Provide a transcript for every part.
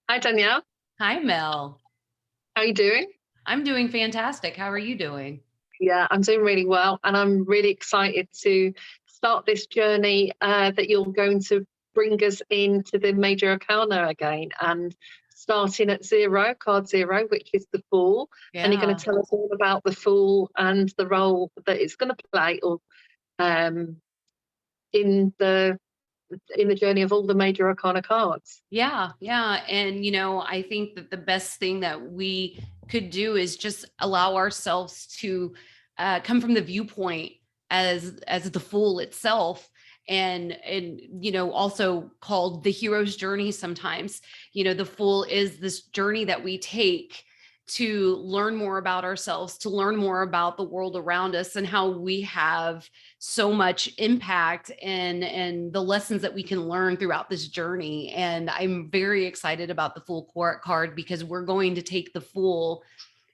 Hi, Danielle. Hi, Mel. How are you doing? I'm doing fantastic. How are you doing? Yeah, I'm doing really well, and I'm really excited to start this journey that you're going to bring us into the Major Arcana again, and starting at zero, card zero, which is the Fool, and you're going Yeah. to tell us all about the Fool and the role that it's going to play, or um, in the journey of all the Major Arcana cards. Yeah. Yeah. And, I think that the best thing that we could do is just allow ourselves to come from the viewpoint as the fool itself. And also called the hero's journey sometimes. The fool is this journey that we take to learn more about ourselves, to learn more about the world around us and how we have so much impact and the lessons that we can learn throughout this journey. And I'm very excited about the Fool card because we're going to take the Fool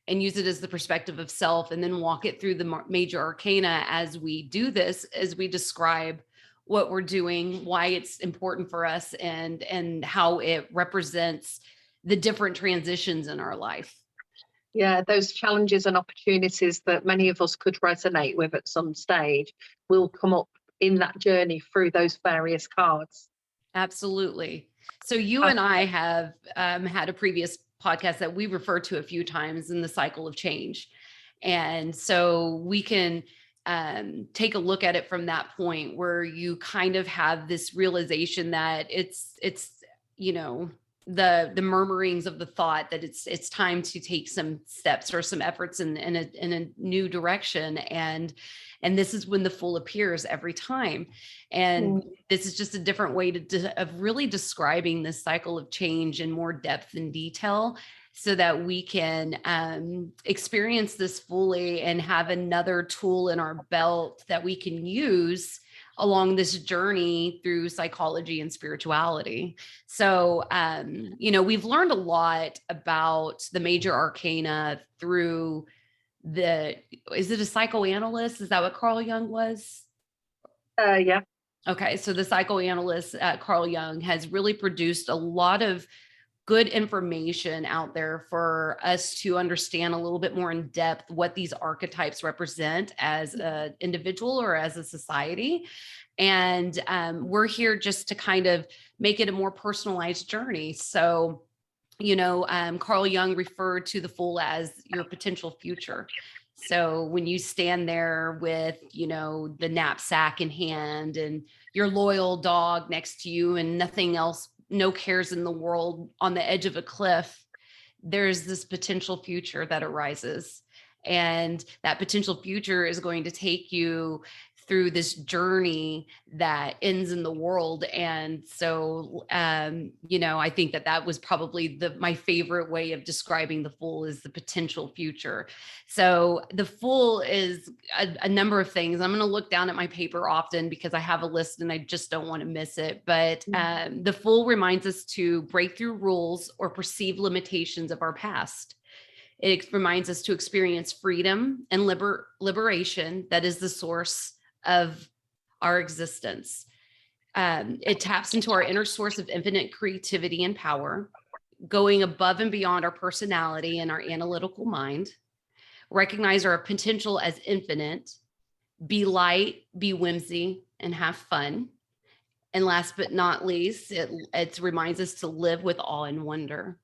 and use it as the perspective of self and then walk it through the major arcana as we do this, as we describe what we're doing, why it's important for us, and how it represents the different transitions in our life. Yeah, those challenges and opportunities that many of us could resonate with at some stage will come up in that journey through those various cards. Absolutely. So you Uh, and I have had a previous podcast that we referred to a few times in the cycle of change. And so we can take a look at it from that point where you kind of have this realization that it's you know the murmurings of the thought that it's time to take some steps or some efforts in a new direction, and this is when the Fool appears every time. And mm, this is just a different way of really describing this cycle of change in more depth and detail so that we can experience this fully and have another tool in our belt that we can use along this journey through psychology and spirituality. So, we've learned a lot about the major arcana through the, is it a psychoanalyst? Is that what Carl Jung was? yeah. Okay, so the psychoanalyst Carl Jung has really produced a lot of good information out there for us to understand a little bit more in depth what these archetypes represent as an individual or as a society. And we're here just to kind of make it a more personalized journey. So, Carl Jung referred to the Fool as your potential future. So when you stand there with, the knapsack in hand and your loyal dog next to you and nothing else, no cares in the world on the edge of a cliff, there's this potential future that arises. And that potential future is going to take you through this journey that ends in the world. And so, I think that was probably my favorite way of describing the Fool is the potential future. So the Fool is a number of things. I'm going to look down at my paper often because I have a list and I just don't want to miss it. But the Fool reminds us to break through rules or perceive limitations of our past. It reminds us to experience freedom and liberation that is the source of our existence. It taps into our inner source of infinite creativity and power, going above and beyond our personality and our analytical mind. Recognize our potential as infinite, be light, be whimsy, and have fun. And last but not least, it reminds us to live with awe and wonder.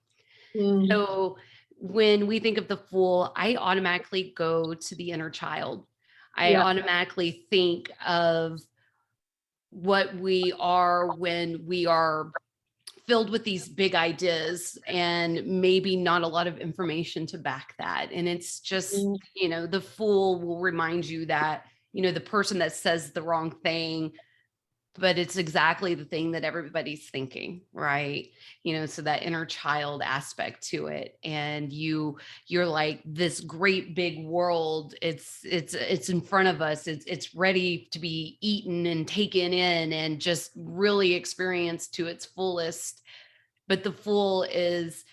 Mm, So when we think of the Fool, I automatically go to the inner child. I yeah. automatically think of what we are when we are filled with these big ideas and maybe not a lot of information to back that. And it's just, Mm, the Fool will remind you that, the person that says the wrong thing, but it's exactly the thing that everybody's thinking, right? So that inner child aspect to it. And you're like this great big world. It's in front of us. It's ready to be eaten and taken in and just really experienced to its fullest. But the Fool is,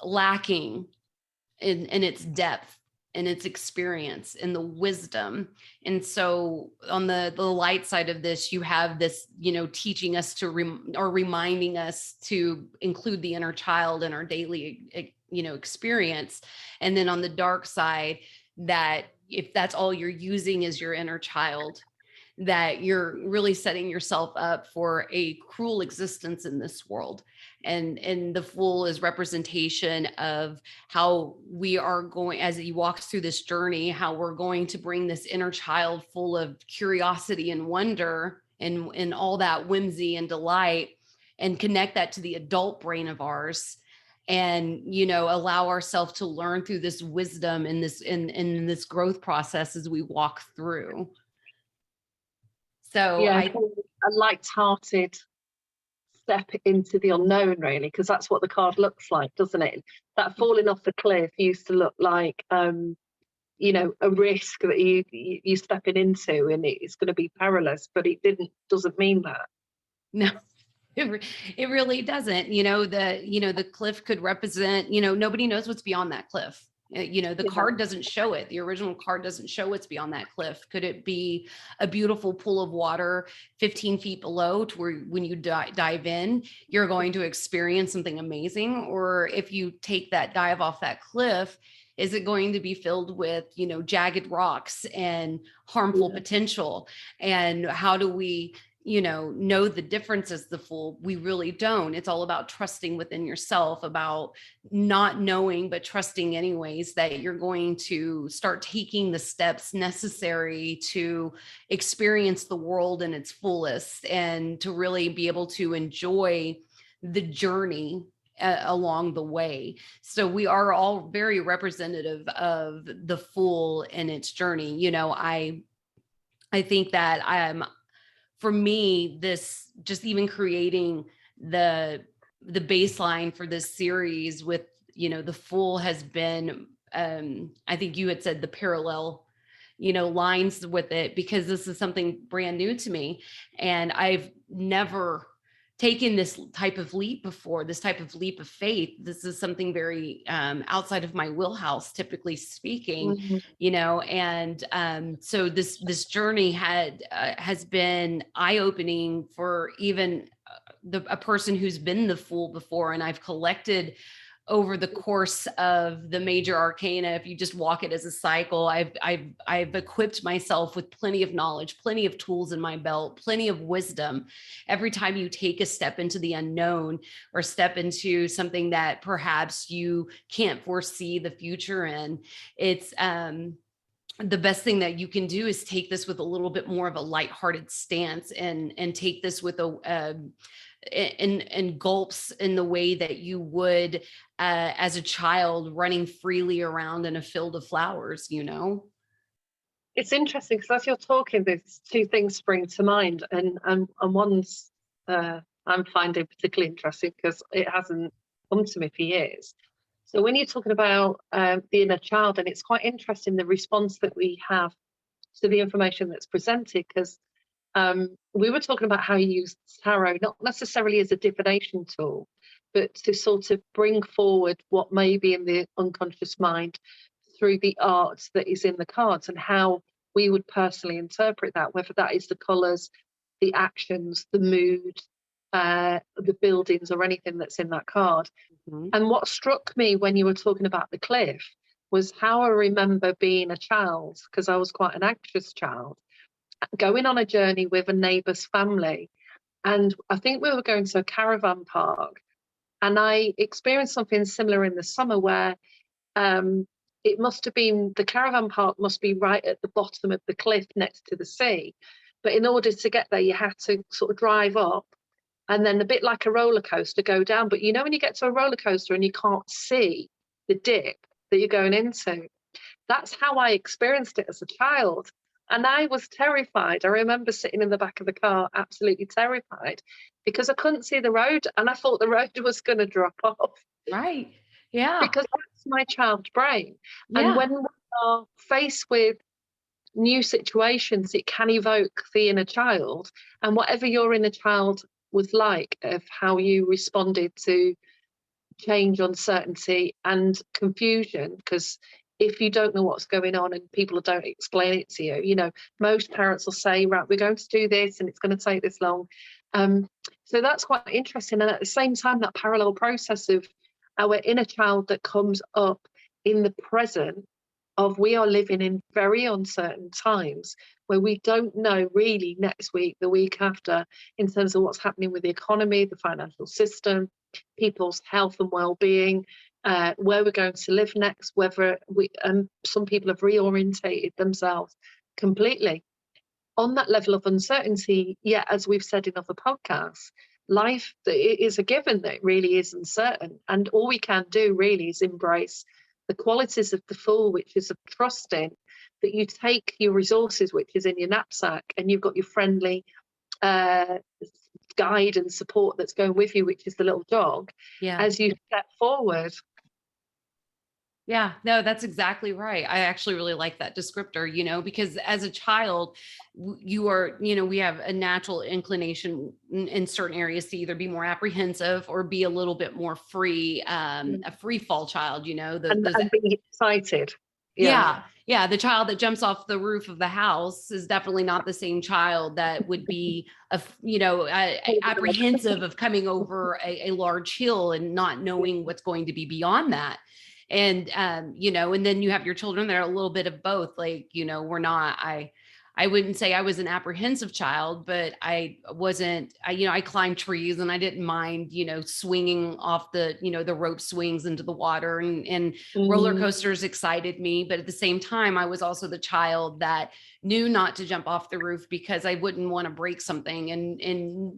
lacking in its depth. and its experience and the wisdom. And so on the light side of this, you have this, teaching us to or reminding us to include the inner child in our daily, experience. And then on the dark side, that if that's all you're using is your inner child, that you're really setting yourself up for a cruel existence in this world. And the Fool is representation of how we are going, as he walks through this journey, how we're going to bring this inner child full of curiosity and wonder and all that whimsy and delight, and connect that to the adult brain of ours, and allow ourselves to learn through this wisdom in this growth process as we walk through. So yeah, a light-hearted step into the unknown, really, because that's what the card looks like, doesn't it? That falling off the cliff used to look like a risk that you're stepping into, and it's going to be perilous, but it doesn't mean that. No, it really doesn't. The cliff could represent, nobody knows what's beyond that cliff. The card doesn't show it. The original card doesn't show what's beyond that cliff. Could it be a beautiful pool of water 15 feet below, to where when you dive in, you're going to experience something amazing? Or if you take that dive off that cliff, is it going to be filled with, jagged rocks and harmful potential? And how do we know the difference as the Fool? We really don't. It's all about trusting within yourself, about not knowing, but trusting anyways, that you're going to start taking the steps necessary to experience the world in its fullest, and to really be able to enjoy the journey along the way. So we are all very representative of the Fool in its journey. I think that for me, this just even creating the baseline for this series with, the Fool has been, I think you had said the parallel, lines with it, because this is something brand new to me. And I've never taken this type of leap before, this type of leap of faith. This is something very outside of my wheelhouse, typically speaking, and so this journey has been eye-opening for even a person who's been the Fool before. And I've collected over the course of the Major Arcana, if you just walk it as a cycle, I've equipped myself with plenty of knowledge, plenty of tools in my belt, plenty of wisdom. Every time you take a step into the unknown, or step into something that perhaps you can't foresee the future in, it's the best thing that you can do is take this with a little bit more of a lighthearted stance, and take this with in gulps, in the way that you would as a child running freely around in a field of flowers. It's interesting, because as you're talking, there's two things spring to mind, and one's I'm finding particularly interesting because it hasn't come to me for years. So when you're talking about the inner child, and it's quite interesting the response that we have to the information that's presented, because we were talking about how you use tarot, not necessarily as a divination tool, but to sort of bring forward what may be in the unconscious mind through the art that is in the cards, and how we would personally interpret that, whether that is the colours, the actions, the mood, the buildings, or anything that's in that card. Mm-hmm. And what struck me when you were talking about the cliff was how I remember being a child, because I was quite an anxious child, going on a journey with a neighbour's family. And I think we were going to a caravan park, and I experienced something similar in the summer, where it must have been, the caravan park must be right at the bottom of the cliff next to the sea. But in order to get there, you had to sort of drive up, and then a bit like a roller coaster, go down. But when you get to a roller coaster and you can't see the dip that you're going into, that's how I experienced it as a child. And I was terrified. I remember sitting in the back of the car, absolutely terrified, because I couldn't see the road, and I thought the road was going to drop off. Right. Yeah. Because that's my child's brain. Yeah. And when we are faced with new situations, it can evoke the inner child. And whatever your inner child was like, of how you responded to change, uncertainty, and confusion, because if you don't know what's going on and people don't explain it to you. You know, most parents will say, right, we're going to do this and it's going to take this long. So that's quite interesting. And at the same time, that parallel process of our inner child that comes up in the present of, we are living in very uncertain times where we don't know really next week, the week after, in terms of what's happening with the economy, the financial system, people's health and well-being, where we're going to live next, whether some people have reorientated themselves completely. On that level of uncertainty, yeah, as we've said in other podcasts, life is a given that really is uncertain. And all we can do really is embrace the qualities of the Fool, which is of trusting that you take your resources, which is in your knapsack, and you've got your friendly guide and support that's going with you, which is the little dog, as you step forward. Yeah, no, that's exactly right. I actually really like that descriptor, you know, because as a child, you are, you know, we have a natural inclination in certain areas to either be more apprehensive or be a little bit more free, a free fall child, you know, And being excited. Yeah. Yeah. The child that jumps off the roof of the house is definitely not the same child that would be, apprehensive of coming over a large hill and not knowing what's going to be beyond that. And, you know, and then you have your children that are a little bit of both. Like, you know, I wouldn't say I was an apprehensive child, but I wasn't, you know, I climbed trees and I didn't mind, you know, swinging off the, you know, the rope swings into the water, and roller coasters excited me. But at the same time, I was also the child that knew not to jump off the roof because I wouldn't want to break something, and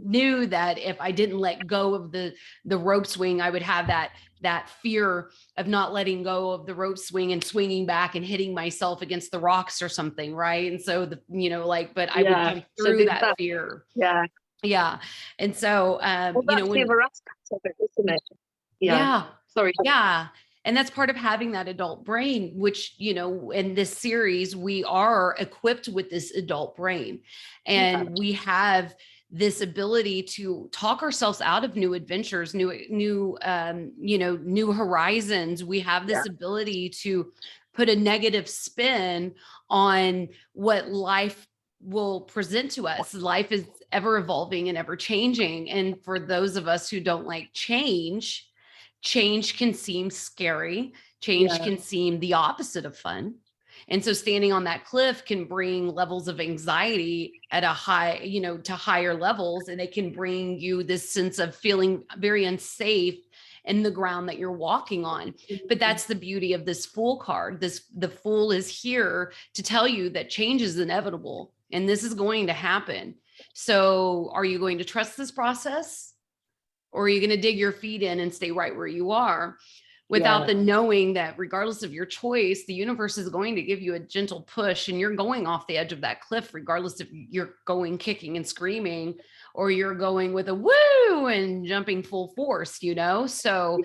knew that if I didn't let go of the rope swing, I would have that fear of not letting go of the rope swing and swinging back and hitting myself against the rocks or something. Right. And so you know, like, but I would jump through that fear. Yeah. Yeah. And so, well, you know, the other aspect of it, isn't it? Yeah. Sorry. Yeah. And that's part of having that adult brain, which, you know, in this series, we are equipped with this adult brain, and we have this ability to talk ourselves out of new adventures, new, you know, new horizons. We have this ability to put a negative spin on what life will present to us. Life is ever evolving and ever changing. And for those of us who don't like change can seem scary. Change can seem the opposite of fun. And so standing on that cliff can bring levels of anxiety at a high, you know, to higher levels. And it can bring you this sense of feeling very unsafe in the ground that you're walking on. But that's the beauty of this Fool card. The Fool is here to tell you that change is inevitable and this is going to happen. So are you going to trust this process? Or are you going to dig your feet in and stay right where you are, without the knowing that regardless of your choice, the universe is going to give you a gentle push and you're going off the edge of that cliff, regardless if you're going kicking and screaming or you're going with a woo and jumping full force, you know? So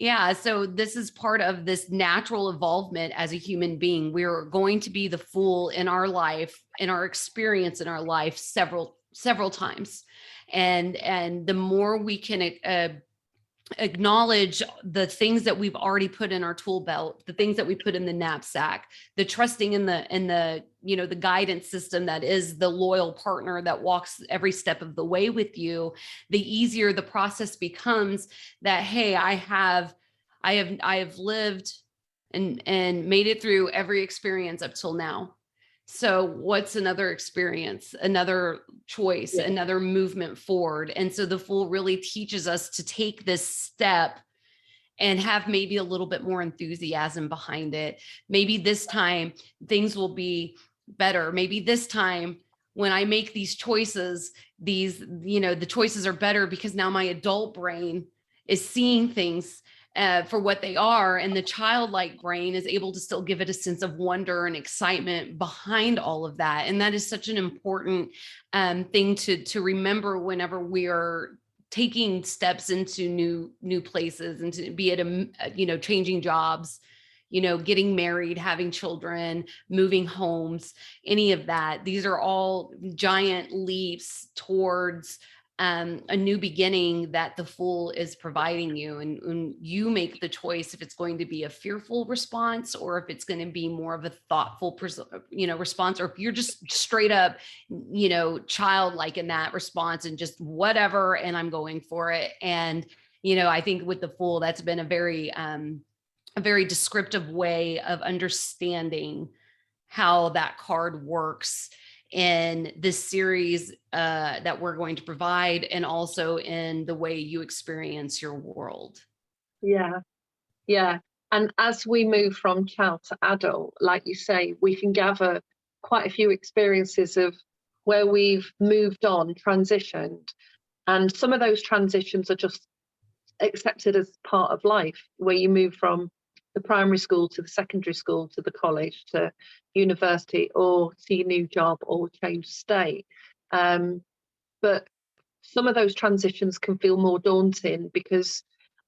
yeah, so this is part of this natural evolvement as a human being. We're going to be the Fool in our life, in our experience in our life several times. And the more we can acknowledge the things that we've already put in our tool belt, the things that we put in the knapsack, the trusting in the you know, the guidance system that is the loyal partner that walks every step of the way with you, the easier the process becomes. That, hey, I have lived and made it through every experience up till now. So what's another experience, another choice, another movement forward? And so the Fool really teaches us to take this step and have maybe a little bit more enthusiasm behind it. Maybe this time things will be better. Maybe this time when I make these choices, you know, the choices are better because now my adult brain is seeing things for what they are, and the childlike brain is able to still give it a sense of wonder and excitement behind all of that. And that is such an important thing to remember whenever we are taking steps into new places, and to be it you know, changing jobs, you know, getting married, having children, moving homes, any of that. These are all giant leaps towards a new beginning that the Fool is providing you. And you make the choice if it's going to be a fearful response or if it's going to be more of a thoughtful, response, or if you're just straight up, childlike in that response and just whatever, and I'm going for it. And, I think with the Fool, that's been a very descriptive way of understanding how that card works in this series that we're going to provide, and also in the way you experience your world. Yeah. And as we move from child to adult, like you say, we can gather quite a few experiences of where we've moved on, transitioned. And some of those transitions are just accepted as part of life, where you move from the primary school to the secondary school to the college to university or to your new job or change state. But some of those transitions can feel more daunting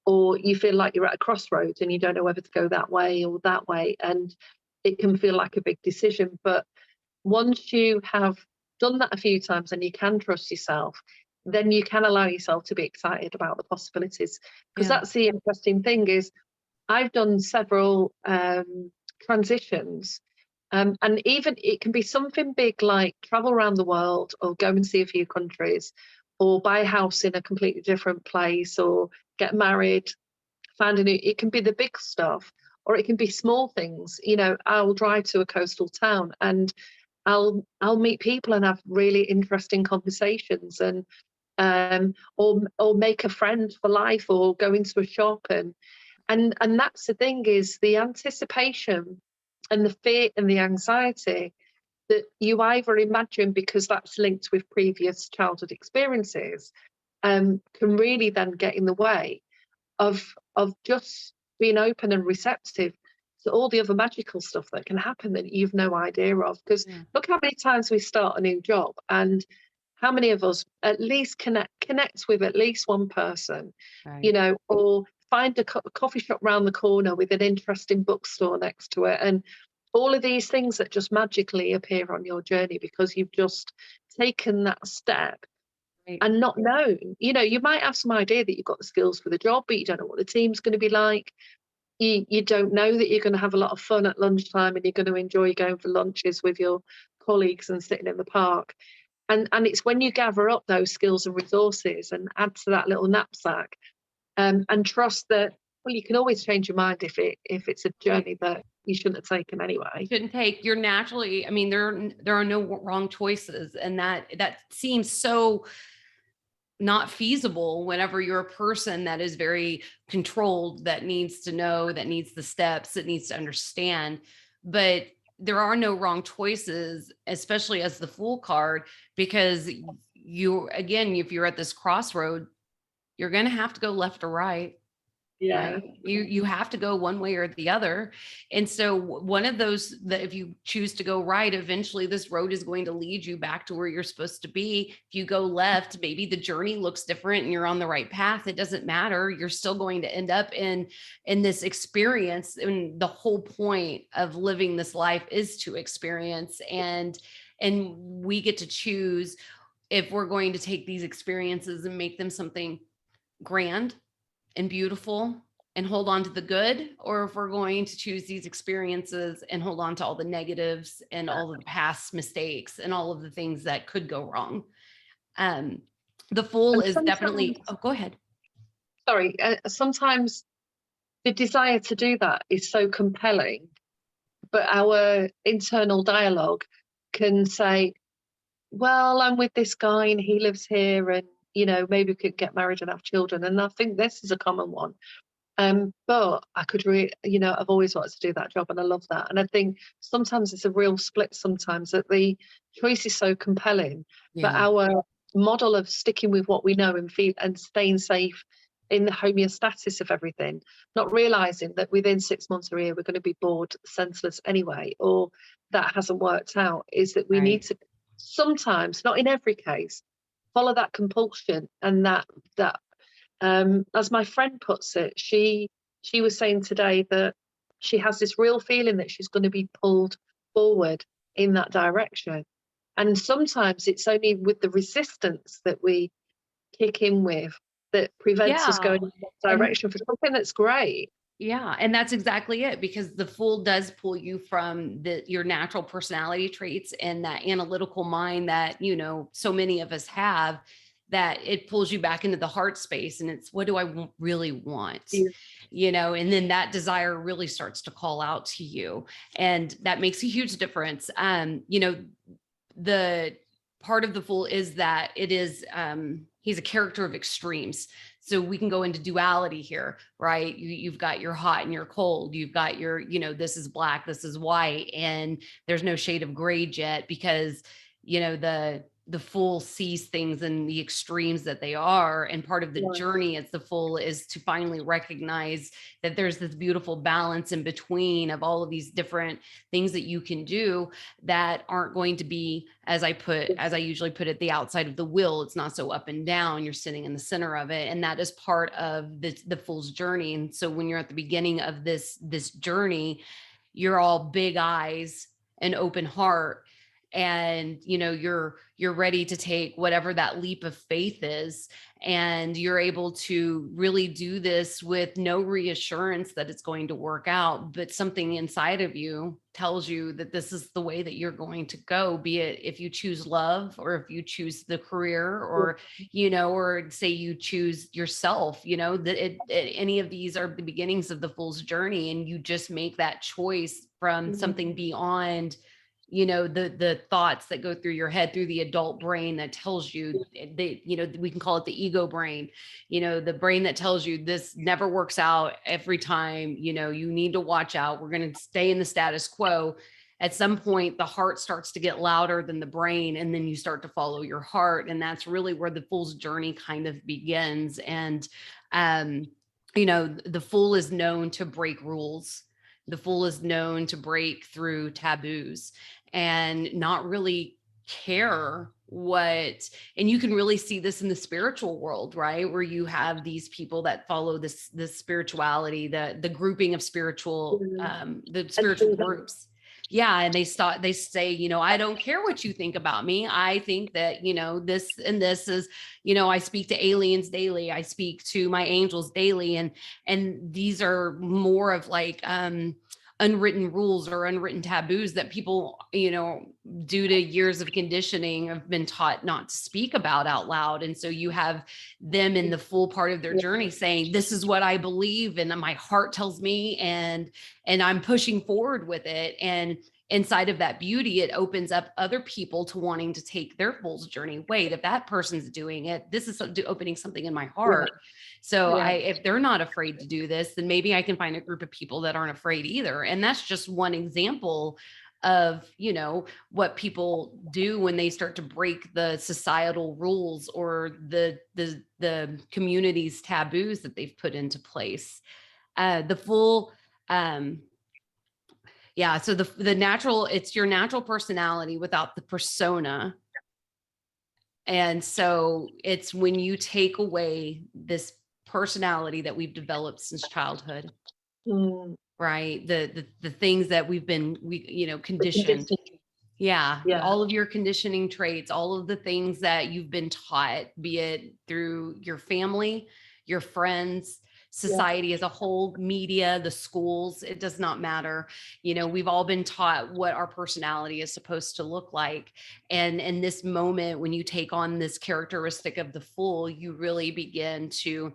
or you feel like you're at a crossroads and you don't know whether to go that way or that way. And it can feel like a big decision. But once you have done that a few times and you can trust yourself, then you can allow yourself to be excited about the possibilities. Because that's the interesting thing is I've done several transitions. And even it can be something big like travel around the world or go and see a few countries or buy a house in a completely different place or get married, it can be the big stuff, or it can be small things. I'll drive to a coastal town and I'll meet people and have really interesting conversations and or make a friend for life or go into a shop and that's the thing is the anticipation and the fear and the anxiety that you either imagine because that's linked with previous childhood experiences can really then get in the way of just being open and receptive to all the other magical stuff that can happen that you've no idea of. Because look how many times we start a new job and how many of us at least connect with at least one person, right. Or find a coffee shop round the corner with an interesting bookstore next to it. And all of these things that just magically appear on your journey because you've just taken that step. Right. And not known, you might have some idea that you've got the skills for the job, but you don't know what the team's going to be like. You don't know that you're going to have a lot of fun at lunchtime and you're going to enjoy going for lunches with your colleagues and sitting in the park. And it's when you gather up those skills and resources and add to that little knapsack and trust that, well, you can always change your mind if it's a journey that you shouldn't have taken anyway. Shouldn't take. You're naturally, there are no wrong choices. And that seems so not feasible whenever you're a person that is very controlled, that needs to know, that needs the steps, that needs to understand. But there are no wrong choices, especially as the Fool card, because if you're at this crossroad, you're going to have to go left or right. Yeah. Right? You have to go one way or the other. And so one of those that if you choose to go right, eventually this road is going to lead you back to where you're supposed to be. If you go left, maybe the journey looks different and you're on the right path. It doesn't matter. You're still going to end up in this experience. And the whole point of living this life is to experience. And we get to choose if we're going to take these experiences and make them something grand and beautiful and hold on to the good, or if we're going to choose these experiences and hold on to all the negatives and all of the past mistakes and all of the things that could go wrong. The Fool is definitely, go ahead. Sorry. Sometimes the desire to do that is so compelling, but our internal dialogue can say, well, I'm with this guy and he lives here and maybe we could get married and have children. And I think this is a common one. But I could I've always wanted to do that job and I love that. And I think sometimes it's a real split sometimes that the choice is so compelling, but our model of sticking with what we know and staying safe in the homeostasis of everything, not realizing that within 6 months or a year, we're going to be bored senseless anyway, or that hasn't worked out, is that we need to sometimes, not in every case, follow that compulsion. And that as my friend puts it, she was saying today that she has this real feeling that she's going to be pulled forward in that direction. And sometimes it's only with the resistance that we kick in with that prevents us going in that direction for something that's great. Yeah, and that's exactly it, because the Fool does pull you from your natural personality traits and that analytical mind that, you know, so many of us have, that it pulls you back into the heart space, and it's, what do I really want? Yeah. You know, and then that desire really starts to call out to you, and that makes a huge difference. You know, the part of the Fool is that it is, he's a character of extremes. So we can go into duality here, right? You've got your hot and your cold. You've got your, you know, this is black, this is white, and there's no shade of gray yet, because, you know, the Fool sees things in the extremes that they are. And part of the journey as the Fool is to finally recognize that there's this beautiful balance in between of all of these different things that you can do that aren't going to be, as I usually put it, the outside of the wheel. It's not so up and down. You're sitting in the center of it. And that is part of the Fool's journey. And so when you're at the beginning of this journey, you're all big eyes and open heart, and you know, you're ready to take whatever that leap of faith is, and you're able to really do this with no reassurance that it's going to work out, but something inside of you tells you that this is the way that you're going to go, be it if you choose love, or if you choose the career, or you know, or say you choose yourself, you know, that any of these are the beginnings of the Fool's journey, and you just make that choice from something beyond, you know, the thoughts that go through your head, through the adult brain that tells you, they, you know, we can call it the ego brain, you know, the brain that tells you this never works out every time, you know, you need to watch out, we're going to stay in the status quo. At some point, the heart starts to get louder than the brain, and then you start to follow your heart. And that's really where the Fool's journey kind of begins. And, you know, the Fool is known to break rules. The Fool is known to break through taboos and not really care what, and you can really see this in the spiritual world, right? Where you have these people that follow this spirituality, the grouping of spiritual, the spiritual groups. Yeah. And they say, you know, I don't care what you think about me. I think that, you know, this and this is, you know, I speak to aliens daily. I speak to my angels daily. And these are more of like, unwritten rules or unwritten taboos that people, you know, due to years of conditioning have been taught not to speak about out loud. And so you have them in the Fool part of their journey saying, this is what I believe, and my heart tells me, and I'm pushing forward with it. And inside of that beauty, it opens up other people to wanting to take their Fool's journey. Wait, if that person's doing it, this is opening something in my heart. So if they're not afraid to do this, then maybe I can find a group of people that aren't afraid either. And that's just one example of, you know, what people do when they start to break the societal rules or the community's taboos that they've put into place. The Fool, yeah. So the natural, it's your natural personality without the persona. And so it's when you take away this personality that we've developed since childhood, right? The things that we, you know, conditioned. Yeah. All of your conditioning traits, all of the things that you've been taught, be it through your family, your friends, society as a whole, media, the schools, it does not matter. You know, we've all been taught what our personality is supposed to look like. And in this moment, when you take on this characteristic of the Fool, you really begin to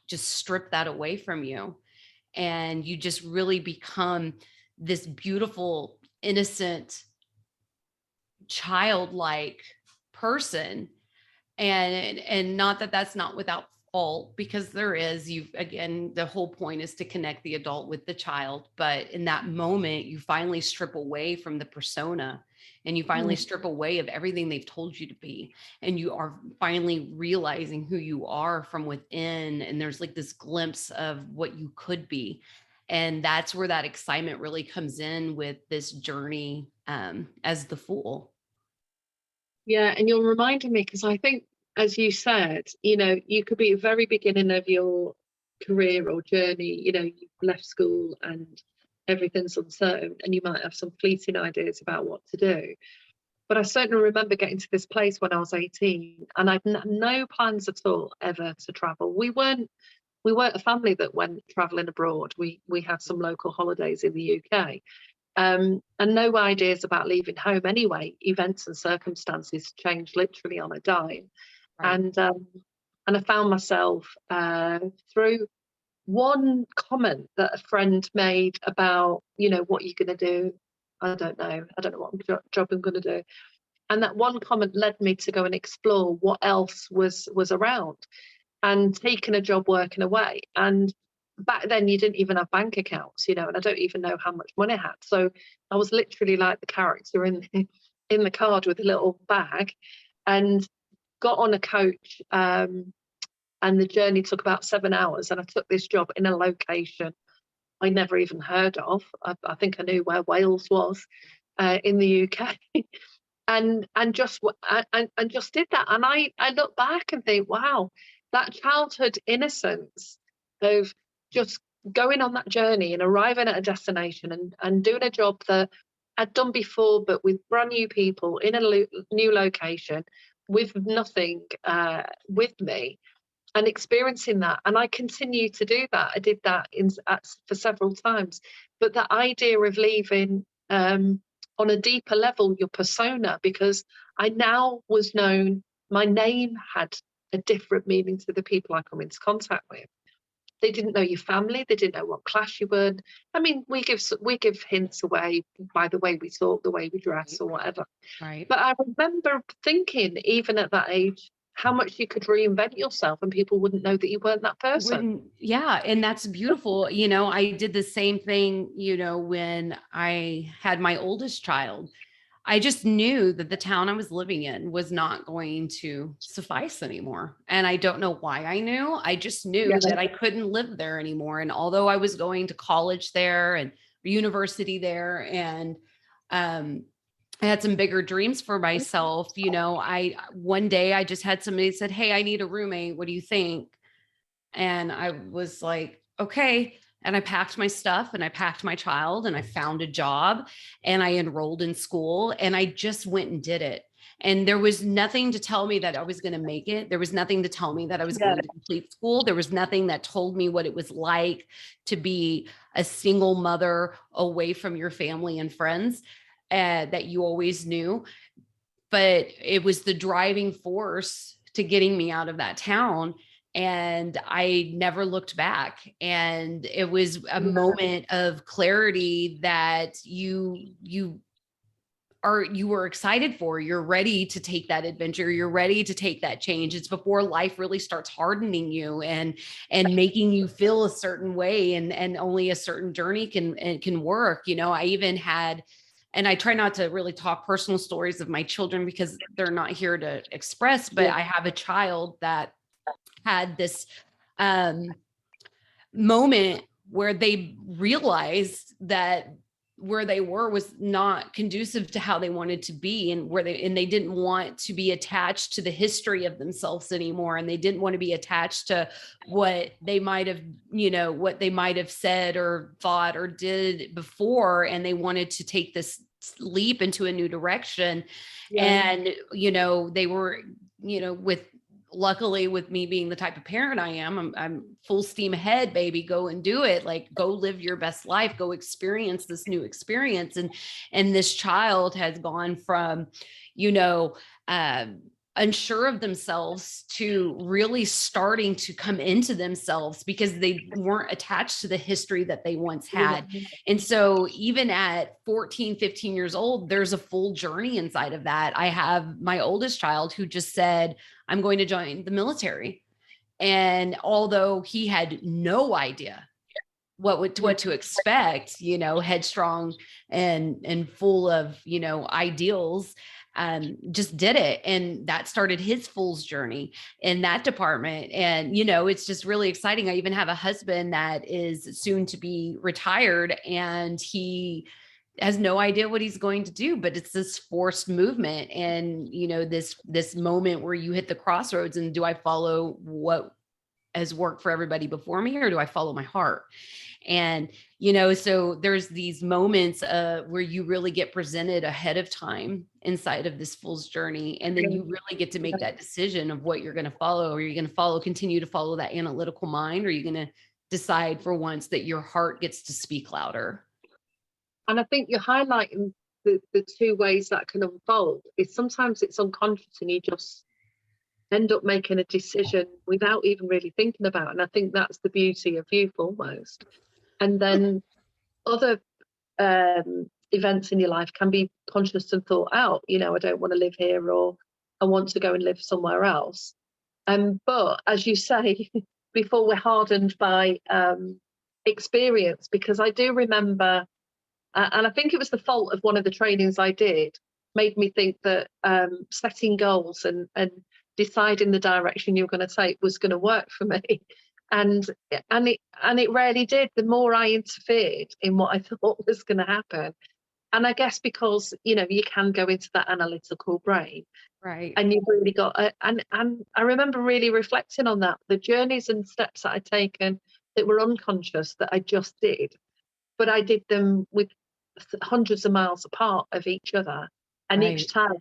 just strip that away from you. And you just really become this beautiful, innocent, childlike person. And not that that's not without fault, because there is, again, the whole point is to connect the adult with the child. But in that moment, you finally strip away from the persona, and you finally strip away of everything they've told you to be, and you are finally realizing who you are from within. And there's like this glimpse of what you could be. And that's where that excitement really comes in with this journey, as the Fool. Yeah, and you're reminding me, because I think, as you said, you know, you could be at the very beginning of your career or journey, you know, you've left school and everything's uncertain, and you might have some fleeting ideas about what to do. But I certainly remember getting to this place when I was 18, and I'd no plans at all ever to travel. We weren't a family that went traveling abroad. We had some local holidays in the UK, and no ideas about leaving home anyway. Events and circumstances changed literally on a dime, Right. and I found myself through one comment that a friend made about, what you're going to do. I don't know. I don't know what job I'm going to do. And that one comment led me to go and explore what else was around, and taking a job working away. And back then you didn't even have bank accounts, and I don't even know how much money I had. So I was literally like the character in the card with a little bag, and got on a coach. And the journey took about 7 hours, and I took this job in a location I never even heard of. I think I knew where Wales was, in the UK. And just and just did that. And I look back and think, wow, that childhood innocence of just going on that journey and arriving at a destination, and doing a job that I'd done before, but with brand new people in a new location, with nothing with me, and experiencing that. And I continue to do that. I did that for several times. But the idea of leaving, on a deeper level, your persona, because I now was known, my name had a different meaning to the people I come into contact with. They didn't know your family. They didn't know what class you were in. I mean, we give hints away by the way we talk, the way we dress, or whatever. Right. But I remember thinking, even at that age, how much you could reinvent yourself and people wouldn't know that you weren't that person. Yeah. And that's beautiful. I did the same thing, when I had my oldest child. I just knew that the town I was living in was not going to suffice anymore. And I don't know why I knew. I just knew Yeah. that I couldn't live there anymore. And although I was going to college there and university there, and um, I had some bigger dreams for myself, one day I just had somebody said, "Hey, I need a roommate. What do you think?" And I was like, okay. And I packed my stuff, and I packed my child, and I found a job, and I enrolled in school, and I just went and did it. And there was nothing to tell me that I was going to make it. There was nothing to tell me that I was Yeah. going to complete school. There was nothing that told me what it was like to be a single mother away from your family and friends, that you always knew. But it was the driving force to getting me out of that town. And I never looked back. And it was a moment of clarity that you were excited for. You're ready to take that adventure. You're ready to take that change. It's before life really starts hardening you and making you feel a certain way, and only a certain journey can work. I even had, and I try not to really talk personal stories of my children because they're not here to express, but I have a child that had this moment where they realized that where they were was not conducive to how they wanted to be, and they didn't want to be attached to the history of themselves anymore. And they didn't want to be attached to what they might have said or thought or did before. And they wanted to take this leap into a new direction. And, they were, luckily, with me being the type of parent I am, I'm full steam ahead, baby, go and do it. Like, go live your best life, go experience this new experience. And this child has gone from, unsure of themselves to really starting to come into themselves because they weren't attached to the history that they once had. And so even at 14, 15 years old, there's a full journey inside of that. I have my oldest child who just said, "I'm going to join the military." And although he had no idea what to expect, headstrong and full of, ideals, just did it. And that started his fool's journey in that department. And, it's just really exciting. I even have a husband that is soon to be retired, and he has no idea what he's going to do, but it's this forced movement. And, this moment where you hit the crossroads, and do I follow what has worked for everybody before me, or do I follow my heart? And, so there's these moments where you really get presented ahead of time inside of this fool's journey. And then you really get to make that decision of what you're going to follow. Are you going to continue to follow that analytical mind? Or are you going to decide for once that your heart gets to speak louder? And I think you're highlighting the two ways that can unfold. Is sometimes it's unconscious and you just end up making a decision without even really thinking about it. And I think that's the beauty of youth almost. And then other events in your life can be conscious and thought out. I don't want to live here, or I want to go and live somewhere else. But as you say, before we're hardened by experience, because I do remember, and I think it was the fault of one of the trainings I did, made me think that setting goals and deciding the direction you're going to take was going to work for me. And it rarely did. The more I interfered in what I thought was going to happen. And I guess because, you can go into that analytical brain. Right. And you've really got, and I remember really reflecting on that, the journeys and steps that I'd taken that were unconscious that I just did, but I did them with hundreds of miles apart of each other. And Right. each time,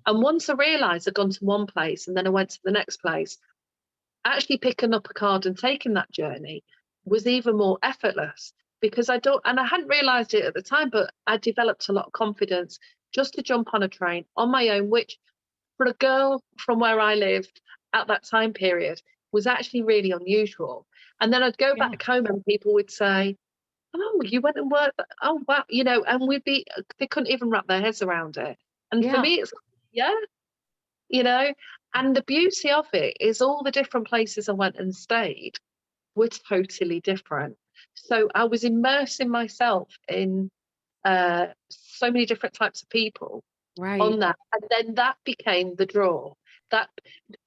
and once I realised I'd gone to one place and then I went to the next place, actually picking up a card and taking that journey was even more effortless, because I hadn't realised it at the time, but I developed a lot of confidence just to jump on a train on my own, which for a girl from where I lived at that time period was actually really unusual. And then I'd go back home and people would say, "Oh, you went and worked. Oh, wow." And they couldn't even wrap their heads around it. And for me, it's, and the beauty of it is all the different places I went and stayed were totally different. So I was immersing myself in so many different types of people on that. And then that became the draw. That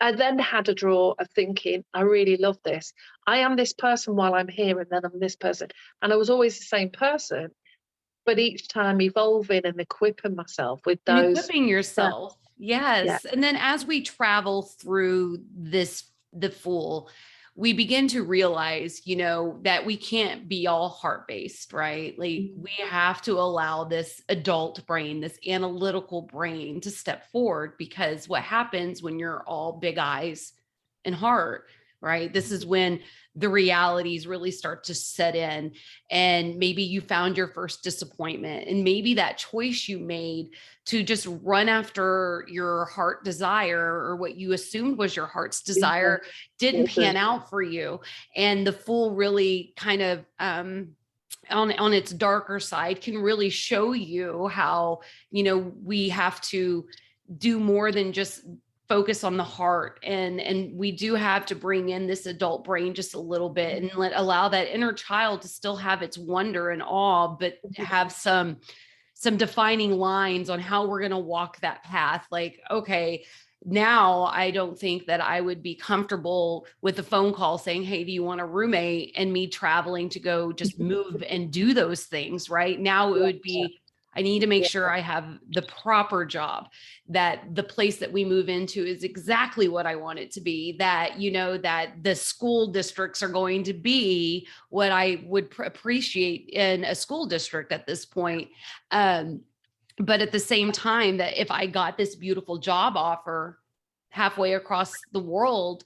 I then had a draw of thinking, I really love this. I am this person while I'm here, and then I'm this person. And I was always the same person, but each time evolving and equipping myself with those. And equipping yourself. Yes. Yeah. And then as we travel through the Fool, we begin to realize, that we can't be all heart-based, right? Like we have to allow this adult brain, this analytical brain to step forward, because what happens when you're all big eyes and heart, right? This is when the realities really start to set in, and maybe you found your first disappointment, and maybe that choice you made to just run after your heart desire, or what you assumed was your heart's desire, didn't pan out for you. And the Fool really kind of, on its darker side, can really show you how, we have to do more than just focus on the heart, and we do have to bring in this adult brain just a little bit, and allow that inner child to still have its wonder and awe, but have some defining lines on how we're going to walk that path. Like, okay, now I don't think that I would be comfortable with a phone call saying, "Hey, do you want a roommate?" and me traveling to go just move and do those things. Right now it would be, I need to make sure I have the proper job, that the place that we move into is exactly what I want it to be, that, that the school districts are going to be what I would appreciate in a school district at this point. But at the same time, that if I got this beautiful job offer halfway across the world,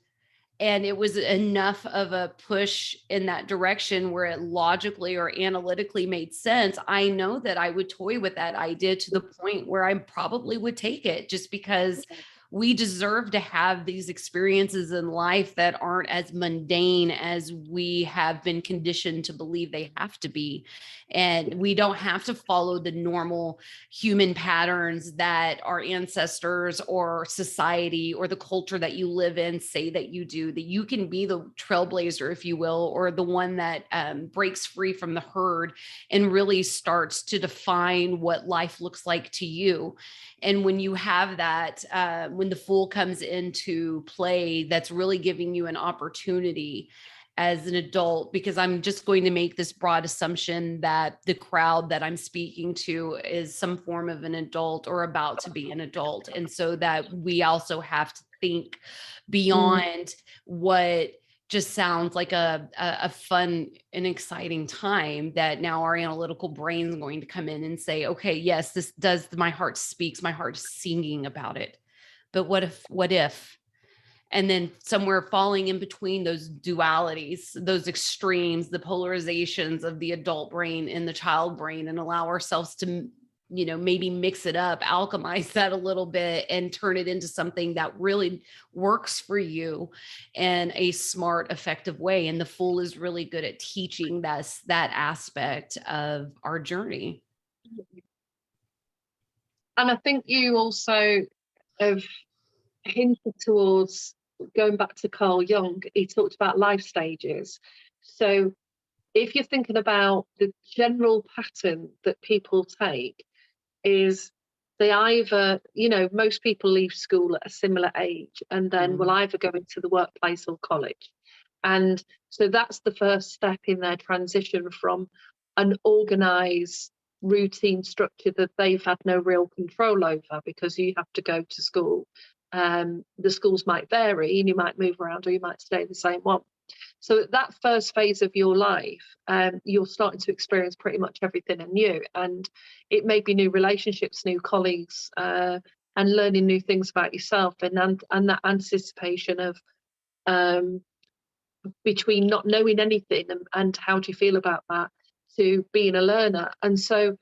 and it was enough of a push in that direction where it logically or analytically made sense, I know that I would toy with that idea to the point where I probably would take it, just because we deserve to have these experiences in life that aren't as mundane as we have been conditioned to believe they have to be. And we don't have to follow the normal human patterns that our ancestors or society or the culture that you live in say that you do, that you can be the trailblazer, if you will, or the one that breaks free from the herd and really starts to define what life looks like to you. And when you have that, when the Fool comes into play, that's really giving you an opportunity as an adult, because I'm just going to make this broad assumption that the crowd that I'm speaking to is some form of an adult or about to be an adult. And so that we also have to think beyond what just sounds like a fun and exciting time that now our analytical brain is going to come in and say, okay, yes, this does, my heart speaks, my heart is singing about it. But what if, and then somewhere falling in between those dualities, those extremes, the polarizations of the adult brain and the child brain, and allow ourselves to, maybe mix it up, alchemize that a little bit and turn it into something that really works for you in a smart, effective way. And the Fool is really good at teaching us that aspect of our journey. And I think you also have hinted towards, going back to Carl Jung, he talked about life stages. So if you're thinking about the general pattern that people take, is they either, most people leave school at a similar age and then will either go into the workplace or college. And so that's the first step in their transition from an organised routine structure that they've had no real control over, because you have to go to school. The schools might vary and you might move around, or you might stay in the same one. So at that first phase of your life, you're starting to experience pretty much everything anew, and it may be new relationships, new colleagues, and learning new things about yourself, and that anticipation of between not knowing anything and how do you feel about that, to being a learner. And so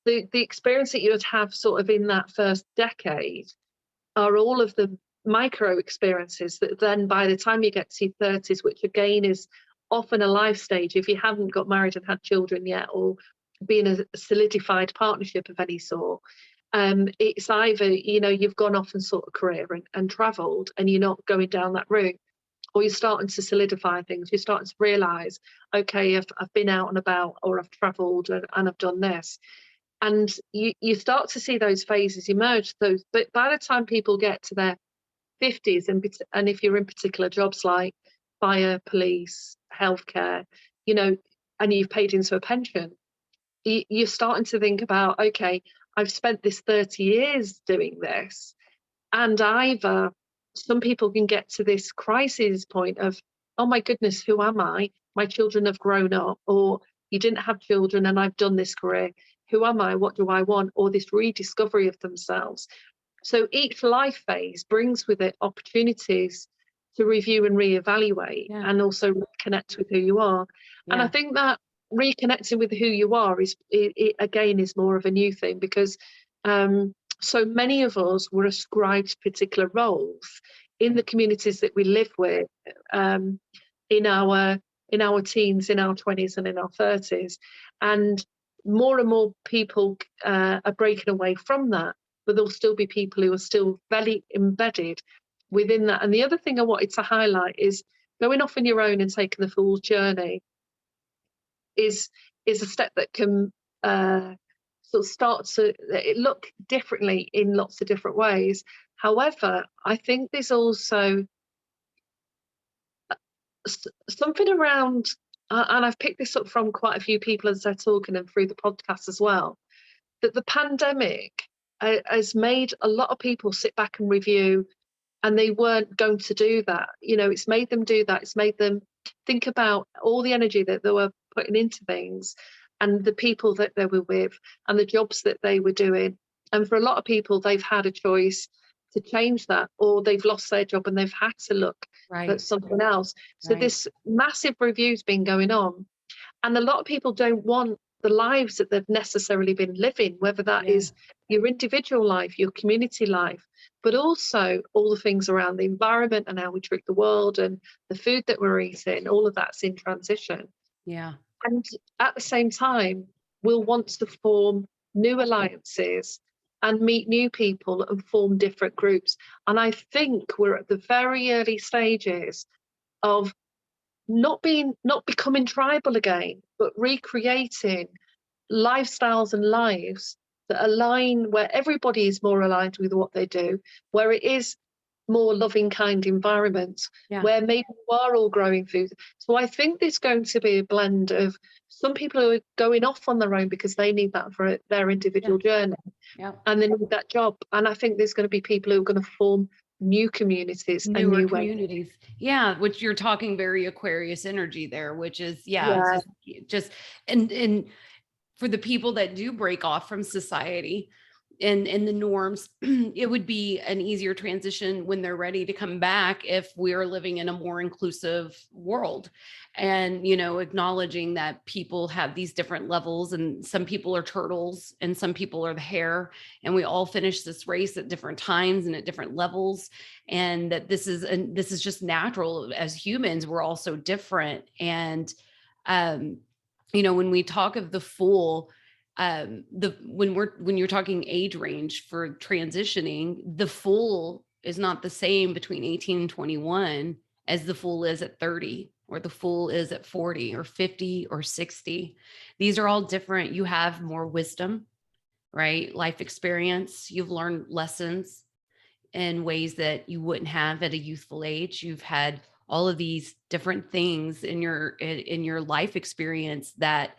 the experience that you would have sort of in that first decade are all of the micro experiences that then by the time you get to your 30s, which again is often a life stage if you haven't got married and had children yet, or be in a solidified partnership of any sort, it's either you've gone off and sought a career and travelled and you're not going down that route, or you're starting to solidify things. You're starting to realise, okay, I've been out and about, or I've travelled and I've done this. And you start to see those phases emerge. But by the time people get to their 50s, and if you're in particular jobs like fire, police, healthcare, and you've paid into a pension, you're starting to think about, okay, I've spent this 30 years doing this, and either some people can get to this crisis point of, oh my goodness, who am I? My children have grown up, or you didn't have children and I've done this career. Who am I? What do I want? Or this rediscovery of themselves. So each life phase brings with it opportunities to review and reevaluate, and also reconnect with who you are. And I think that reconnecting with who you are is more of a new thing, because so many of us were ascribed particular roles in the communities that we live with, in our teens, in our 20s and in our 30s. And more people are breaking away from that, but there'll still be people who are still very embedded within that. And the other thing I wanted to highlight is going off on your own and taking the Fool's journey is a step that can sort of start to look differently in lots of different ways. However, I think there's also something around, and I've picked this up from quite a few people as they're talking and through the podcast as well, that the pandemic has made a lot of people sit back and review, and they weren't going to do that. It's made them do that. It's made them think about all the energy that they were putting into things, and the people that they were with, and the jobs that they were doing. And for a lot of people, they've had a choice to change that, or they've lost their job and they've had to look at something else. So this massive review's been going on, and a lot of people don't want the lives that they've necessarily been living, whether that is your individual life, your community life, but also all the things around the environment and how we treat the world and the food that we're eating. All of that's in transition. And at the same time, we'll want to form new alliances and meet new people and form different groups. And I think we're at the very early stages of not becoming tribal again, but recreating lifestyles and lives that align, where everybody is more aligned with what they do, where it is more loving, kind environments, where maybe we are all growing food. So I think there's going to be a blend of some people who are going off on their own because they need that for their individual journey, and they need that job. And I think there's going to be people who are going to form new communities and Newer new ways. communities. Yeah, which you're talking very Aquarius energy there, which is, yeah, Yeah. it's just and for the people that do break off from society and the norms, it would be an easier transition when they're ready to come back if we're living in a more inclusive world. And, you know, acknowledging that people have these different levels, and some people are turtles and some people are the hare, and we all finish this race at different times and at different levels. And that this is just natural. As humans, we're all so different. And you know, when we talk of the Fool, when you're talking age range for transitioning, the Fool is not the same between 18 and 21 as the Fool is at 30, or the Fool is at 40 or 50 or 60. These are all different. You have more wisdom, right? Life experience. You've learned lessons in ways that you wouldn't have at a youthful age. You've had all of these different things in your life experience that,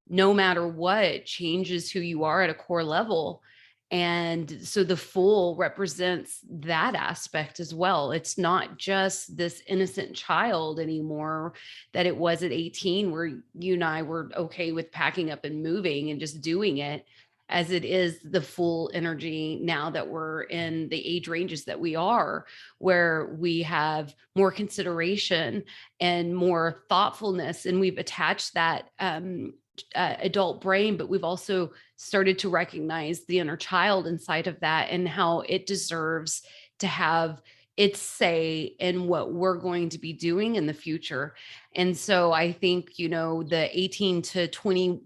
no matter what, changes who you are at a core level. And so the Fool represents that aspect as well. It's not just this innocent child anymore that it was at 18, where you and I were okay with packing up and moving and just doing it, as it is the Fool energy now that we're in the age ranges that we are, where we have more consideration and more thoughtfulness, and we've attached that adult brain, but we've also started to recognize the inner child inside of that and how it deserves to have its say in what we're going to be doing in the future. And so I think, you know, the 18 to 20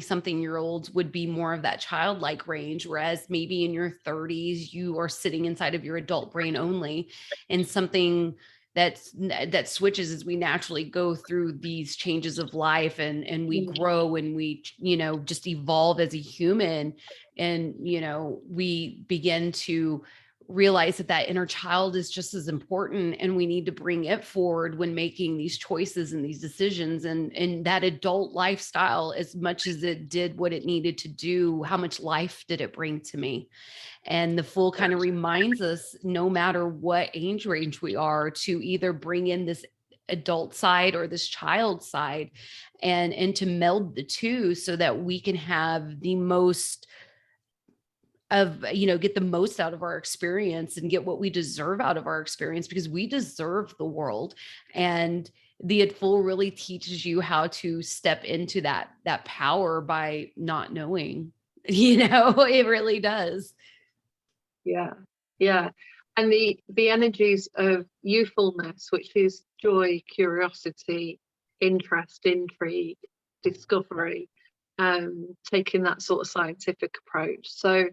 something year olds would be more of that childlike range, whereas maybe in your 30s you are sitting inside of your adult brain only. And something that switches as we naturally go through these changes of life, and we grow, and we, you know, just evolve as a human. And, you know, we begin to realize that that inner child is just as important, and we need to bring it forward when making these choices and these decisions. And that adult lifestyle, as much as it did what it needed to do, how much life did it bring to me? And the Fool kind of reminds us, no matter what age range we are, to either bring in this adult side or this child side, and to meld the two so that we can have the most of, you know, get the most out of our experience and get what we deserve out of our experience, because we deserve the world. And the Fool really teaches you how to step into that power by not knowing, you know. It really does. Yeah. Yeah. And the energies of youthfulness, which is joy, curiosity, interest, intrigue, discovery, taking that sort of scientific approach. So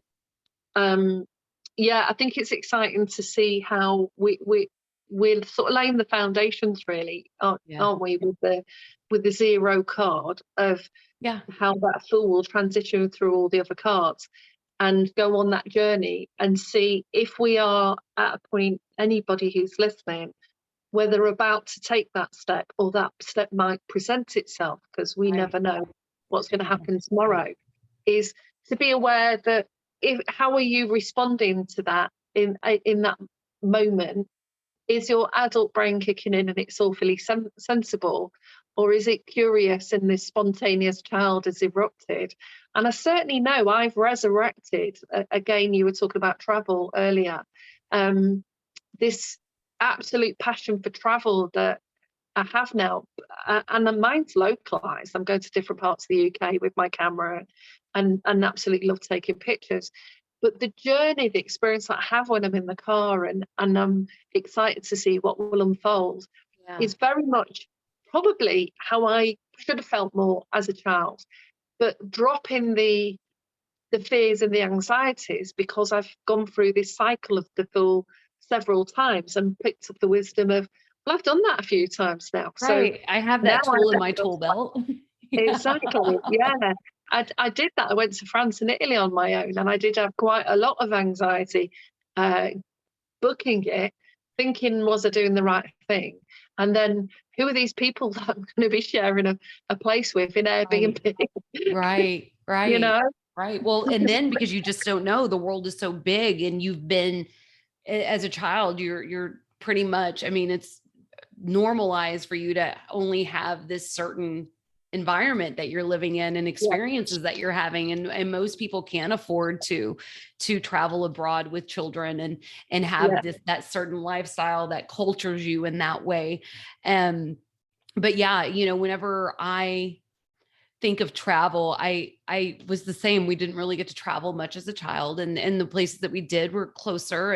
yeah, I think it's exciting to see how we're sort of laying the foundations, really, aren't we, with the zero card of how that Fool will transition through all the other cards and go on that journey and see if we are at a point, anybody who's listening, whether about to take that step, or that step might present itself, because we never know what's going to happen tomorrow, is to be aware that how are you responding to that in that moment? Is your adult brain kicking in and it's all fully sensible, or is it curious and this spontaneous child has erupted? And I certainly know I've resurrected. Again, you were talking about travel earlier. This absolute passion for travel that I have now, and mine's localized. I'm going to different parts of the UK with my camera, and absolutely love taking pictures. But the journey, the experience that I have when I'm in the car, and I'm excited to see what will unfold, is very much probably how I should have felt more as a child. But dropping the fears and the anxieties, because I've gone through this cycle of the Fool several times and picked up the wisdom of, well, I've done that a few times now. Right. So I have that tool in my tool belt. Exactly. Yeah. I did that. I went to France and Italy on my own, and I did have quite a lot of anxiety booking it, thinking, was I doing the right thing? And then, who are these people that I'm going to be sharing a place with in Airbnb? Right. You know? Right. Well, and then because you just don't know, the world is so big, and you've been as a child, you're pretty much, I mean, it's normalized for you to only have this certain environment that you're living in and Yeah, experiences that you're having, and most people can't afford to travel abroad with children and have yeah, this, that certain lifestyle that cultures you in that way. But yeah, you know, whenever I think of travel, I was the same. We didn't really get to travel much as a child, and the places that we did were closer,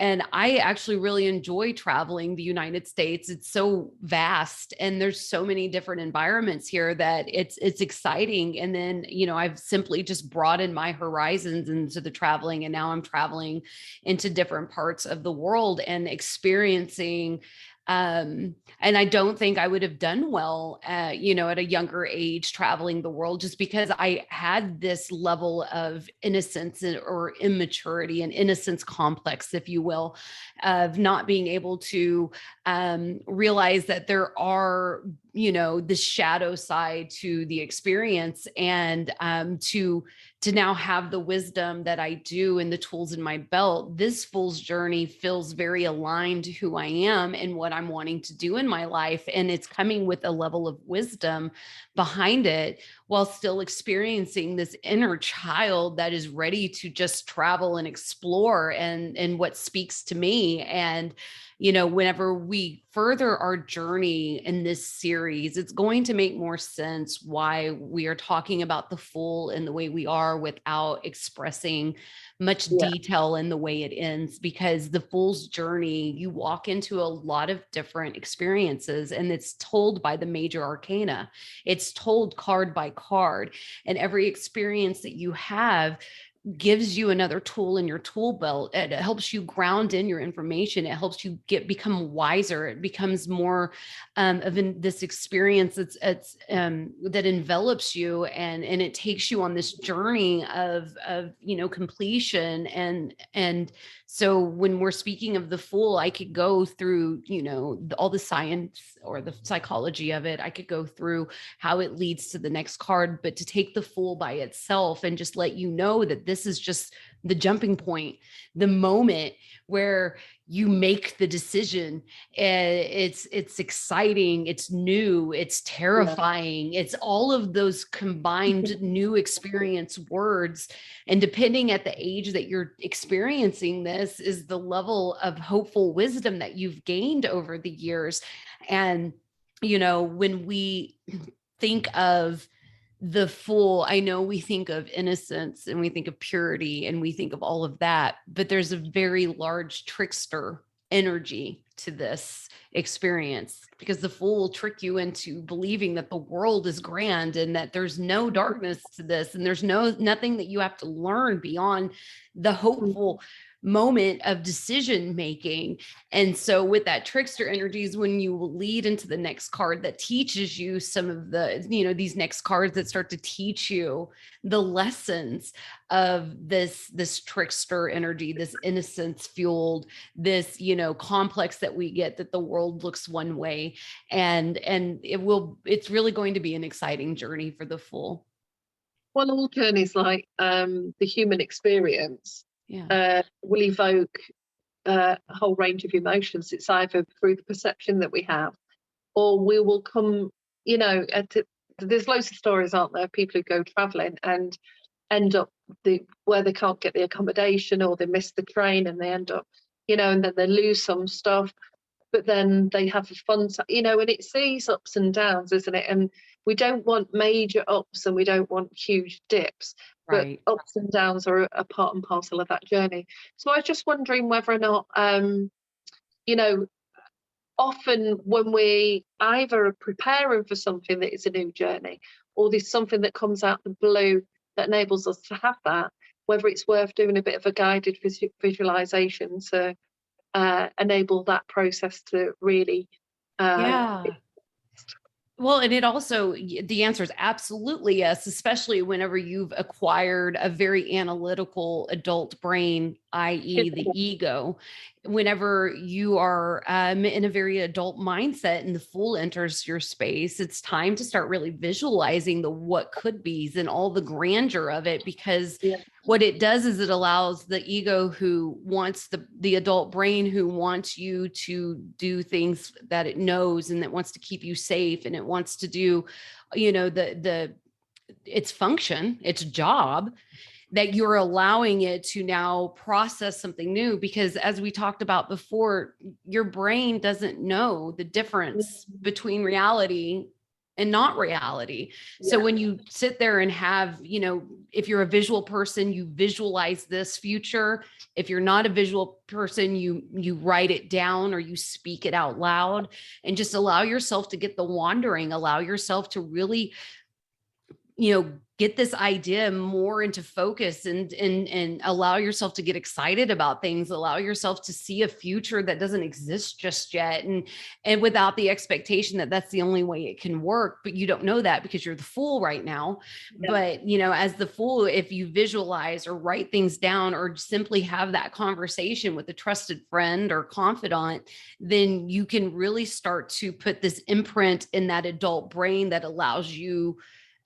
and I actually really enjoy traveling the United States. It's so vast and there's so many different environments here that it's exciting. And then, you know, I've simply just broadened my horizons into the traveling, and now I'm traveling into different parts of the world and experiencing, and I don't think I would have done well, you know, at a younger age traveling the world, just because I had this level of innocence or immaturity, and innocence complex, if you will, of not being able to realize that there are, you know, the shadow side to the experience, and to now have the wisdom that I do and the tools in my belt. This fool's journey feels very aligned to who I am and what I'm wanting to do in my life. And it's coming with a level of wisdom behind it, while still experiencing this inner child that is ready to just travel and explore, and what speaks to me. And you know, whenever we further our journey in this series, it's going to make more sense why we are talking about the Fool in the way we are, without expressing much yeah, detail in the way it ends. Because the Fool's journey, you walk into a lot of different experiences, and it's told by the Major Arcana. It's told card by card, and every experience that you have gives you another tool in your tool belt. It helps you ground in your information. It helps you become wiser. It becomes more this experience that envelops you, and it takes you on this journey of you know, completion. And so when we're speaking of the Fool, I could go through, you know, all the science or the psychology of it. I could go through how it leads to the next card, but to take the Fool by itself and just let you know that this is just the jumping point, the moment where you make the decision. It's exciting, it's new, it's yeah, terrifying, it's all of those combined new experience words. And depending at the age that you're experiencing this, is the level of hopeful wisdom that you've gained over the years. And you know, when we think of the Fool, I know we think of innocence and we think of purity and we think of all of that, but there's a very large trickster energy to this experience, because the Fool will trick you into believing that the world is grand and that there's no darkness to this, and there's nothing that you have to learn beyond the hopeful moment of decision making. And so with that trickster energies, when you lead into the next card that teaches you some of the, you know, these next cards that start to teach you the lessons of this trickster energy, this innocence fueled, this, you know, complex that we get, that the world looks one way. And it's really going to be an exciting journey for the Fool. well, all journeys, like the human experience, Yeah. will evoke a whole range of emotions. It's either through the perception that we have, or we will come, you know, there's loads of stories, aren't there, people who go traveling and end up where they can't get the accommodation, or they miss the train and they end up, you know, and then they lose some stuff, but then they have a fun time, you know, and it's these ups and downs, isn't it? And we don't want major ups and we don't want huge dips, but Right. ups and downs are a part and parcel of that journey. So I was just wondering whether or not, you know, often when we either are preparing for something that is a new journey, or there's something that comes out the blue that enables us to have that, whether it's worth doing a bit of a guided visualization to enable that process to really Yeah. Well, and it also, the answer is absolutely yes, especially whenever you've acquired a very analytical adult brain i.e. the ego. Whenever you are in a very adult mindset and the Fool enters your space, it's time to start really visualizing the what could be's and all the grandeur of it, because what it does is it allows the ego, who wants the adult brain, who wants you to do things that it knows and that wants to keep you safe, and it wants to do, its function, its job, that you're allowing it to now process something new. Because as we talked about before, your brain doesn't know the difference between reality and not reality. So when you sit there and have, if you're a visual person, you visualize this future. If you're not a visual person, you write it down or you speak it out loud, and just allow yourself to get the wandering, allow yourself to really, get this idea more into focus, and allow yourself to get excited about things, allow yourself to see a future that doesn't exist just yet. And without the expectation that that's the only way it can work, but you don't know that because you're the Fool right now. But, as the Fool, if you visualize or write things down or simply have that conversation with a trusted friend or confidant, then you can really start to put this imprint in that adult brain that allows you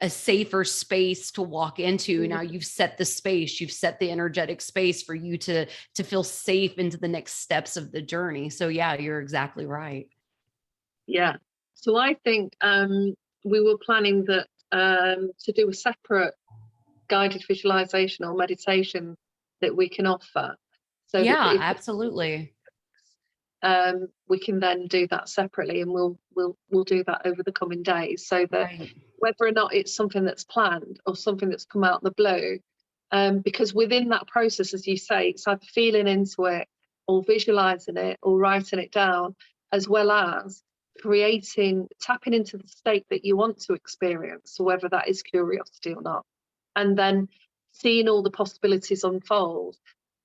a safer space to walk into. Now you've set the space, you've set the energetic space for you to feel safe into the next steps of the journey. So yeah, you're exactly right. Yeah. So I think we were planning that to do a separate guided visualization or meditation that we can offer. So yeah, absolutely. We can then do that separately, and we'll do that over the coming days, so that whether or not it's something that's planned or something that's come out of the blue, because within that process, as you say, it's either feeling into it or visualizing it or writing it down, as well as tapping into the state that you want to experience, so whether that is curiosity or not, and then seeing all the possibilities unfold,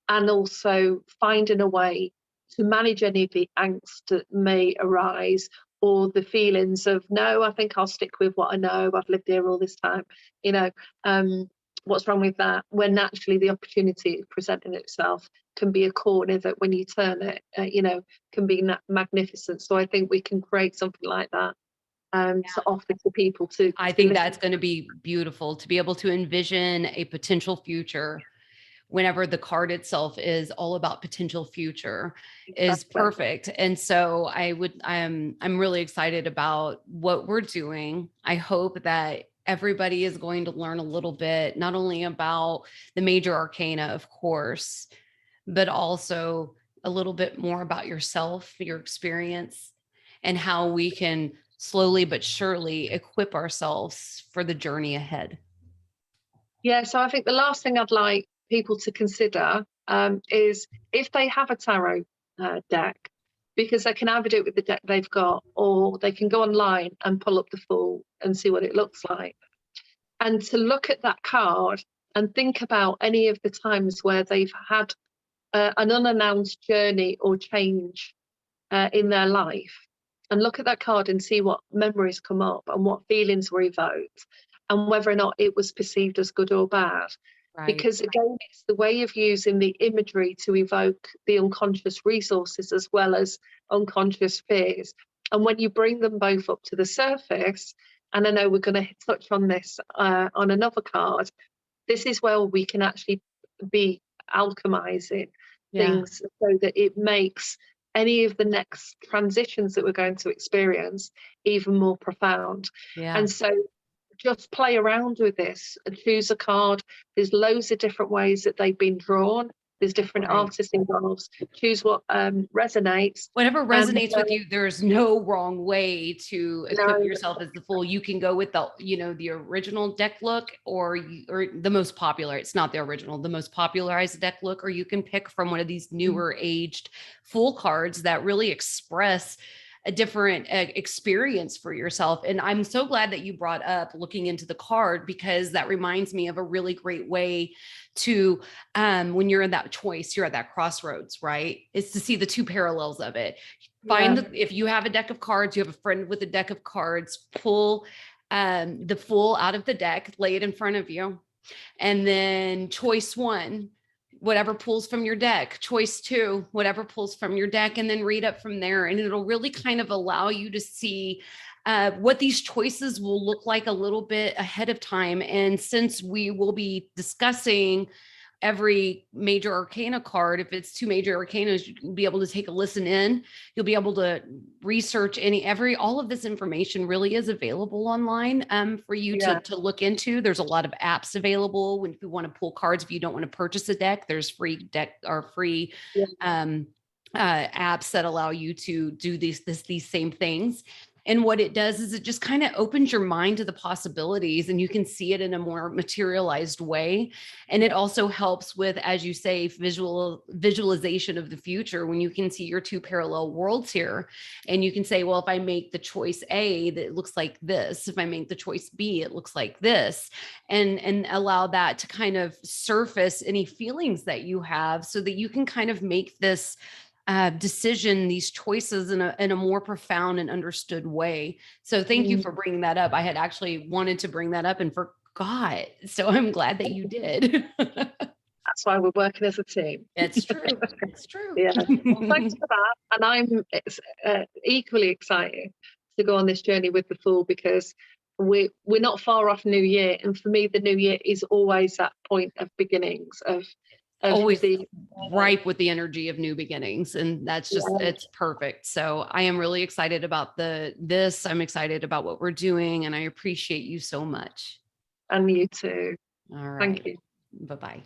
and also finding a way to manage any of the angst that may arise, or the feelings of, no, I think I'll stick with what I know, I've lived here all this time, what's wrong with that, when naturally the opportunity presenting itself can be a corner that when you turn it, can be magnificent. So I think we can create something like that to offer to people to I think that's going to be beautiful, to be able to envision a potential future whenever the card itself is all about potential future is perfect. And so I'm really excited about what we're doing. I hope that everybody is going to learn a little bit, not only about the Major Arcana, of course, but also a little bit more about yourself, your experience, and how we can slowly but surely equip ourselves for the journey ahead. Yeah, so I think the last thing I'd like people to consider is if they have a tarot deck, because they can either do it with the deck they've got, or they can go online and pull up the Fool and see what it looks like, and to look at that card and think about any of the times where they've had an unannounced journey or change in their life, and look at that card and see what memories come up and what feelings were evoked, and whether or not it was perceived as good or bad. Because again, it's the way of using the imagery to evoke the unconscious resources as well as unconscious fears. And when you bring them both up to the surface, and I know we're going to touch on this on another card, this is where we can actually be alchemizing things so that it makes any of the next transitions that we're going to experience even more profound. And so just play around with this and choose a card. There's loads of different ways that they've been drawn. There's different artists involved. Choose what resonates. Whatever resonates with you. There's no wrong way to equip yourself as the Fool. You can go with the original deck look, or the most popular. It's not the original, the most popularized deck look, or you can pick from one of these newer aged Fool cards that really express a different experience for yourself. And I'm so glad that you brought up looking into the card, because that reminds me of a really great way to, when you're in that choice, you're at that crossroads, right? Is to see the two parallels of it. If you have a deck of cards, you have a friend with a deck of cards, pull the Fool out of the deck, lay it in front of you. And then choice one, whatever pulls from your deck. Choice 2, whatever pulls from your deck, and then read up from there. And it'll really kind of allow you to see what these choices will look like a little bit ahead of time. And since we will be discussing every major arcana card, if it's 2 major arcanas, you'll be able to take a listen in. You'll be able to research all of this information really is available online for you to look into. There's a lot of apps available when you want to pull cards. If you don't want to purchase a deck, there's free deck or free apps that allow you to do these same things. And what it does is it just kind of opens your mind to the possibilities, and you can see it in a more materialized way. And it also helps with, as you say, visualization of the future, when you can see your 2 parallel worlds here. And you can say, well, if I make the choice A, that looks like this. If I make the choice B, it looks like this. And allow that to kind of surface any feelings that you have, so that you can kind of make this decision, these choices in a more profound and understood way. So thank you for bringing that up. I had actually wanted to bring that up and forgot. So I'm glad that you did. That's why we're working as a team. It's true. It's true. Yeah. Well, thanks for that. And I'm equally excited to go on this journey with the Fool, because we're not far off New Year. And for me, the New Year is always that point of beginnings, of always ripe with the energy of new beginnings. And that's just, it's perfect. So I am really excited about this. I'm excited about what we're doing, and I appreciate you so much. And you too. All right. Thank you. Bye-bye.